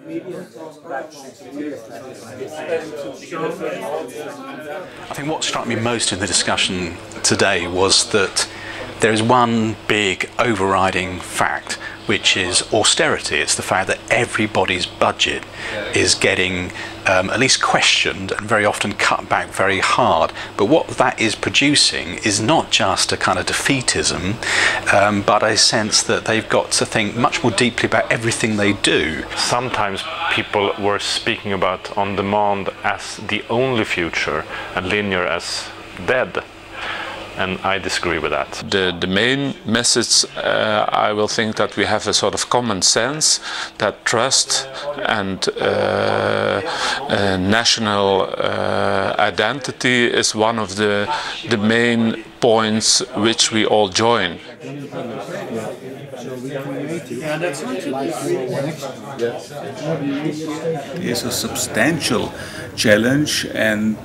I think what struck me most in the discussion today was that there is one big overriding fact, which is austerity. It's the fact that everybody's budget is getting at least questioned and very often cut back very hard. But what that is producing is not just a kind of defeatism, but a sense that they've got to think much more deeply about everything they do. Sometimes people were speaking about on demand as the only future and linear as dead. And I disagree with that. The main message, I will think that we have a sort of common sense that trust and national identity is one of the main points which we all join. It's a substantial challenge and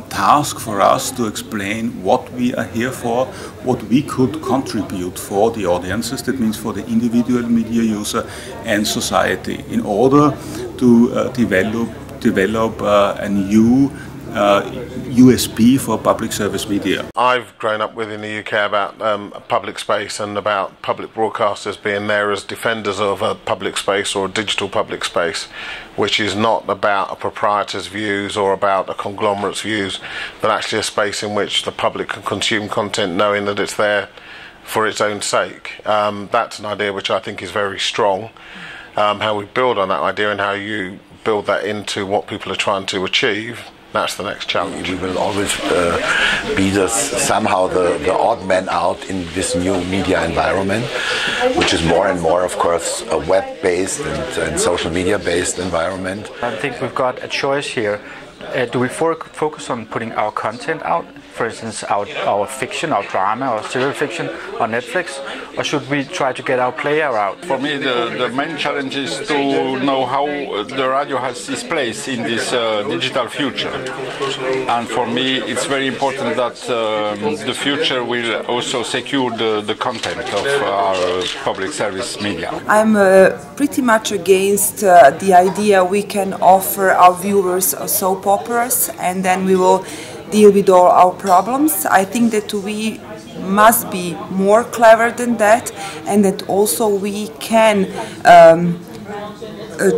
task for us to explain what we are here for, what we could contribute for the audiences, that means for the individual media user and society, in order to develop a new USP for public service media. I've grown up within the UK about public space and about public broadcasters being there as defenders of a public space or a digital public space, which is not about a proprietor's views or about a conglomerate's views, but actually a space in which the public can consume content knowing that it's there for its own sake. That's an idea which I think is very strong. How we build on that idea and how you build that into what people are trying to achieve, that's the next challenge. We will always be somehow the odd man out in this new media environment, which is more and more, of course, a web-based and social media-based environment. I think we've got a choice here. Do we focus on putting our content out, for instance, our fiction, our drama, our serial fiction on Netflix, or should we try to get our player out? For me, the main challenge is to know how the radio has its place in this digital future. And for me, it's very important that the future will also secure the content of our public service media. I'm pretty much against the idea we can offer our viewers soap operas and then we will deal with all our problems. I think that we must be more clever than that, and that also we can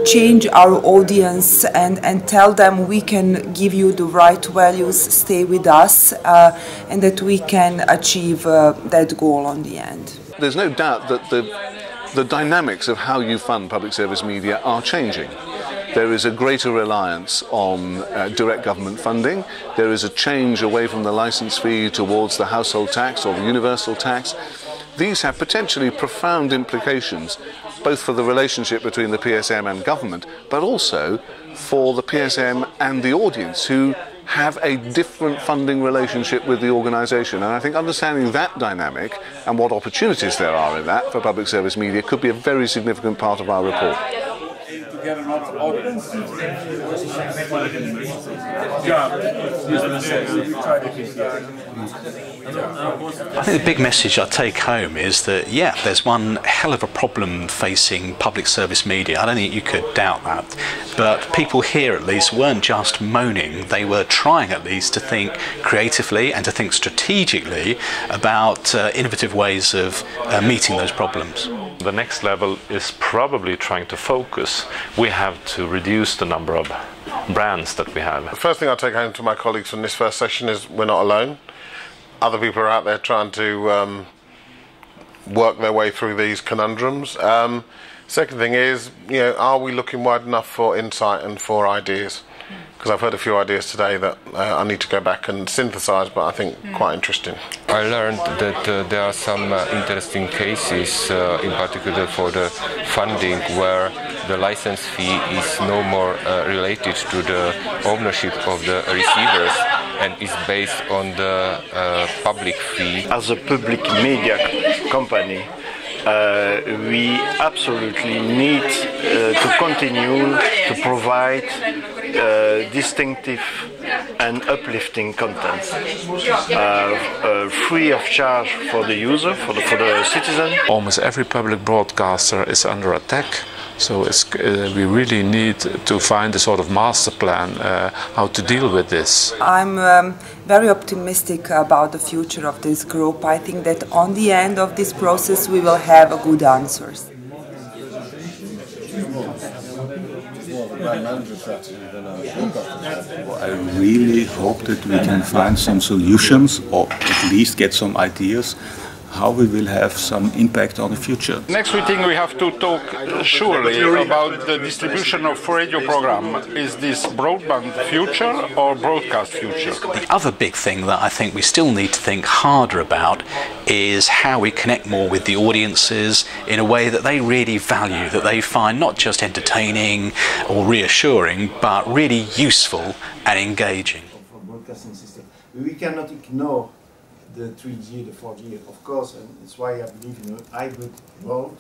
change our audience and tell them we can give you the right values, stay with us, and that we can achieve that goal on the end. There's no doubt that the dynamics of how you fund public service media are changing. There is a greater reliance on direct government funding. There is a change away from the license fee towards the household tax or the universal tax. These have potentially profound implications, both for the relationship between the PSM and government, but also for the PSM and the audience, who have a different funding relationship with the organisation. And I think understanding that dynamic and what opportunities there are in that for public service media could be a very significant part of our report. I think the big message I take home is that, yeah, there's one hell of a problem facing public service media. I don't think you could doubt that. But people here, at least, weren't just moaning. They were trying, at least, to think creatively and to think strategically about innovative ways of meeting those problems. The next level is probably trying to focus. We have to reduce the number of brands that we have. The first thing I take home to my colleagues from this first session is we're not alone. Other people are out there trying to work their way through these conundrums. Second thing is, are we looking wide enough for insight and for ideas? Because I've heard a few ideas today that I need to go back and synthesise, but I think quite interesting. I learned that there are some interesting cases, in particular for the funding, where the license fee is no more related to the ownership of the receivers and is based on the public fee. As a public media company, we absolutely need to continue to provide distinctive and uplifting content, free of charge for the user, for the citizen. Almost every public broadcaster is under attack So we really need to find a sort of master plan how to deal with this. I'm very optimistic about the future of this group. I think that on the end of this process we will have good answers. I really hope that we can find some solutions, or at least get some ideas how we will have some impact on the future. Next meeting we have to talk surely about the distribution of radio program. Is this broadband future or broadcast future? The other big thing that I think we still need to think harder about is how we connect more with the audiences in a way that they really value, that they find not just entertaining or reassuring, but really useful and engaging. Broadcasting system. We cannot ignore the 3G, the 4G, of course, and it's why I believe in a hybrid world.